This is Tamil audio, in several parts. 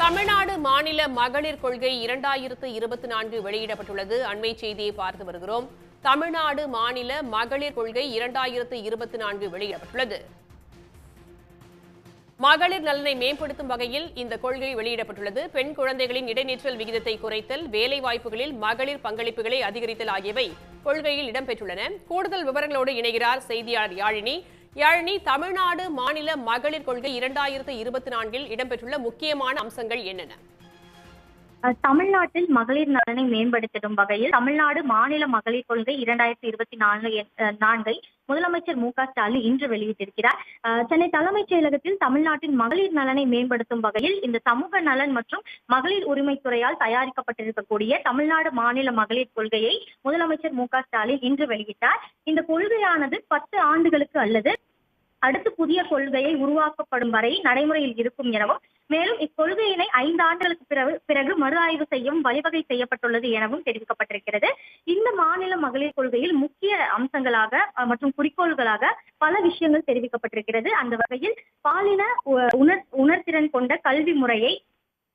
தமிழ்நாடு மாநில மகளிர் கொள்கை 2024 வெளியிடப்பட்டுள்ளது. அண்மை செய்தியை பார்த்து வருகிறோம். தமிழ்நாடு மாநில மகளிர் கொள்கை 2024 வெளியிடப்பட்டுள்ளது. மகளிர் நலனை மேம்படுத்தும் வகையில் இந்த கொள்கை வெளியிடப்பட்டுள்ளது. பெண் குழந்தைகளின் இடைநிற்றல் விகிதத்தை குறைத்தல், வேலைவாய்ப்புகளில் மகளிர் பங்களிப்புகளை அதிகரித்தல் ஆகியவை கொள்கையில் இடம்பெற்றுள்ளன. கூடுதல் விவரங்களோடு இணைகிறார் செய்தியாளர் யாழினி. யாழினி, தமிழ்நாடு மாநில மகளிர் கொள்கை 2024 இடம்பெற்றுள்ள முக்கியமான அம்சங்கள் என்னென்ன? தமிழ்நாட்டில் மகளிர் நலனை மேம்படுத்திடும் வகையில் தமிழ்நாடு மாநில மகளிர் கொள்கை 2024 முதலமைச்சர் மு க ஸ்டாலின் இன்று வெளியிட்டிருக்கிறார். சென்னை தலைமைச் செயலகத்தில் தமிழ்நாட்டின் மகளிர் நலனை மேம்படுத்தும் வகையில் இந்த சமூக நலன் மற்றும் மகளிர் உரிமைத்துறையால் தயாரிக்கப்பட்டிருக்கக்கூடிய தமிழ்நாடு மாநில மகளிர் கொள்கையை முதலமைச்சர் மு க ஸ்டாலின் இன்று வெளியிட்டார். இந்த கொள்கையானது 10 ஆண்டுகளுக்கு அல்லது அடுத்து புதிய கொள்கையை உருவாக்கப்படும் வரை நடைமுறையில் இருக்கும் எனவும், மேலும் இக்கொள்கையினை 5 ஆண்டுகளுக்கு பிறகு மறு ஆய்வு செய்யவும் வழிவகை செய்யப்பட்டுள்ளது எனவும் தெரிவிக்கப்பட்டிருக்கிறது. இந்த மாநில மகளிர் கொள்கையில் முக்கிய அம்சங்களாக மற்றும் குறிக்கோள்களாக பல விஷயங்கள் தெரிவிக்கப்பட்டிருக்கிறது. அந்த வகையில் பாலின உணர்திறன் கொண்ட கல்வி முறையை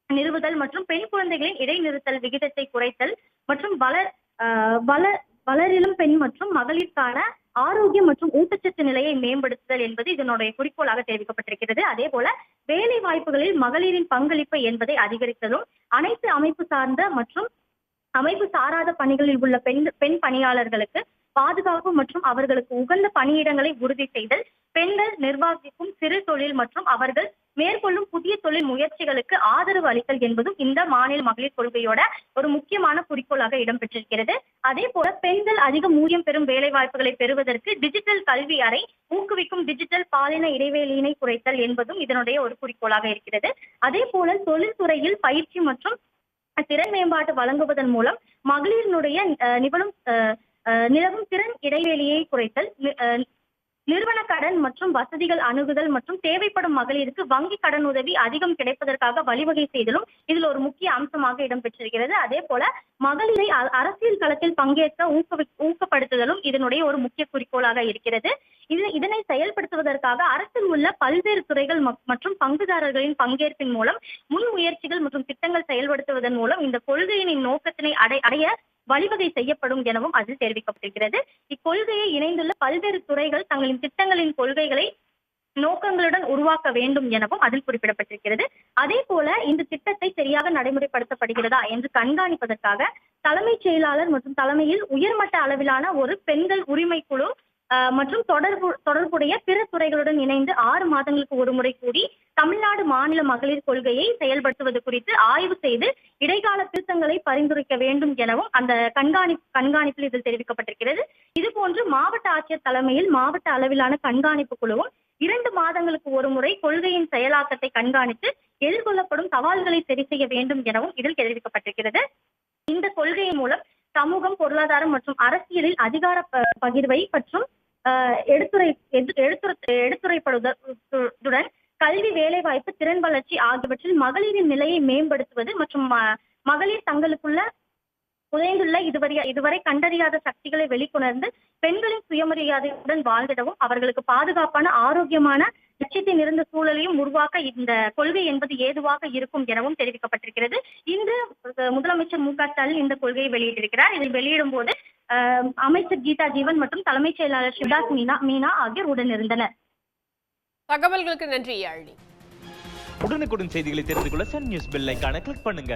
நிறுவுதல் மற்றும் பெண் குழந்தைகளின் இடைநிறுத்தல் விகிதத்தை குறைத்தல் மற்றும் வளரிளம் பெண் மற்றும் மகளிருக்கான ஆரோக்கியம் மற்றும் ஊட்டச்சத்து நிலையை மேம்படுத்துதல் என்பது இதனுடைய குறிக்கோளாக தெரிவிக்கப்பட்டிருக்கிறது. அதே போல வேலை வாய்ப்புகளில் மகளிரின் பங்களிப்பு என்பதை அதிகரித்ததும், அனைத்து அமைப்பு சார்ந்த மற்றும் அமைப்பு சாராத பணிகளில் உள்ள பெண் பணியாளர்களுக்கு பாதுகாப்பு மற்றும் அவர்களுக்கு உகந்த பணியிடங்களை உறுதி செய்தல், பெண்கள் நிர்வாகிக்கும் சிறு தொழில் மற்றும் அவர்கள் மேற்கொள்ளும் புதிய தொழில் முயற்சிகளுக்கு ஆதரவு அளித்தல் என்பதும் இந்த மாநில மகளிர் கொள்கையோட ஒரு முக்கியமான குறிக்கோளாக இடம்பெற்றிருக்கிறது. அதே போல பெண்கள் அதிக ஊதியம் பெறும் வேலை வாய்ப்புகளை பெறுவதற்கு டிஜிட்டல் கல்வி அறை ஊக்குவிக்கும் டிஜிட்டல் பாலின இடைவெளியினை குறைத்தல் என்பதும் இதனுடைய ஒரு குறிக்கோளாக இருக்கிறது. அதே போல தொழில்துறையில் பயிற்சி மற்றும் திறன் மேம்பாட்டு வழங்குவதன் மூலம் மகளிரினுடைய நிலவும் திறன் இடைவெளியை குறைத்தல், நிறுவன கடன் மற்றும் வசதிகள் அணுகுதல் மற்றும் தேவைப்படும் மகளிருக்கு வங்கி கடன் உதவி அதிகம் கிடைப்பதற்காக வழிவகை செய்தலும் இதில் ஒரு முக்கிய அம்சமாக இடம்பெற்றிருக்கிறது. அதே போல மகளிரை அரசியல் களத்தில் பங்கேற்க ஊக்கப்படுத்துதலும் இதனுடைய ஒரு முக்கிய குறிக்கோளாக இருக்கிறது. இதனை செயல்படுத்துவதற்காக அரசில் உள்ள பல்வேறு துறைகள் மற்றும் பங்குதாரர்களின் பங்கேற்பின் மூலம் முன் முயற்சிகள் மற்றும் திட்டங்கள் செயல்படுத்துவதன் மூலம் இந்த கொள்கையின் நோக்கத்தினை அடைய வழிவகை செய்யப்படும் எனவும் அதில் தெரிவிக்கப்பட்டிருக்கிறது. இக்கொள்கையை இணைந்துள்ள பல்வேறு துறைகள் தங்களின் திட்டங்களின் கொள்கைகளை நோக்கங்களுடன் உருவாக்க வேண்டும் எனவும் அதில் குறிப்பிடப்பட்டிருக்கிறது. அதே போல இந்த திட்டத்தை சரியாக நடைமுறைப்படுத்தப்படுகிறதா என்று கண்காணிப்பதற்காக தலைமைச் செயலாளர் மற்றும் தலைமையில் உயர்மட்ட அளவிலான ஒரு பெண்கள் உரிமை குழு மற்றும் தொடர்புடைய பிற துறைகளுடன் இணைந்து 6 மாதங்களுக்கு ஒரு முறை கூடி தமிழ்நாடு மாநில மகளிர் கொள்கையை செயல்படுத்துவது குறித்து ஆய்வு செய்து இடைக்கால திருத்தங்களை பரிந்துரைக்க வேண்டும் எனவும் அந்த கண்காணிப்பில் இதில் தெரிவிக்கப்பட்டிருக்கிறது. இதுபோன்று மாவட்ட ஆட்சியர் தலைமையில் மாவட்ட அளவிலான கண்காணிப்பு குழுவும் 2 மாதங்களுக்கு ஒரு முறை கொள்கையின் செயலாக்கத்தை கண்காணித்து எதிர்கொள்ளப்படும் சவால்களை சரி செய்ய வேண்டும் எனவும் இதில் தெரிவிக்கப்பட்டிருக்கிறது. இந்த கொள்கையின் மூலம் சமூகம், பொருளாதாரம் மற்றும் அரசியலில் அதிகார பகிர்வை மற்றும் எடுத்துரைப்படுவதுடன் கல்வி, வேலைவாய்ப்பு, திறன் வளர்ச்சி ஆகியவற்றில் மகளிரின் நிலையை மேம்படுத்துவது மற்றும் மகளிர் தங்களுக்குள்ள புதைந்துள்ள இதுவரை கண்டறியாத சக்திகளை வெளிக்கொணர்ந்து பெண்களின் சுயமரியாதையுடன் வாழ்ந்திடவும் அவர்களுக்கு பாதுகாப்பான ஆரோக்கியமான லட்சியத்தை நிறைந்த சூழலையும் உருவாக்க இந்த கொள்கை என்பது ஏதுவாக இருக்கும் எனவும் தெரிவிக்கப்பட்டிருக்கிறது. இன்று முதலமைச்சர் மு க ஸ்டாலின் இந்த கொள்கையை வெளியிட்டிருக்கிறார். இதை வெளியிடும் போது அமைச்சர் கீதா ஜீவன் மற்றும் தலைமைச் செயலாளர் சிவதாஸ் மீனா ஆகியோர் உடனிருந்தனர். தகவல்களுக்கு நன்றி யாழினி. உடனுக்குடன் செய்திகளை தெரிந்து கொள்ள சன் நியூஸ் பெல் ஐகானை கிளிக் பண்ணுங்க.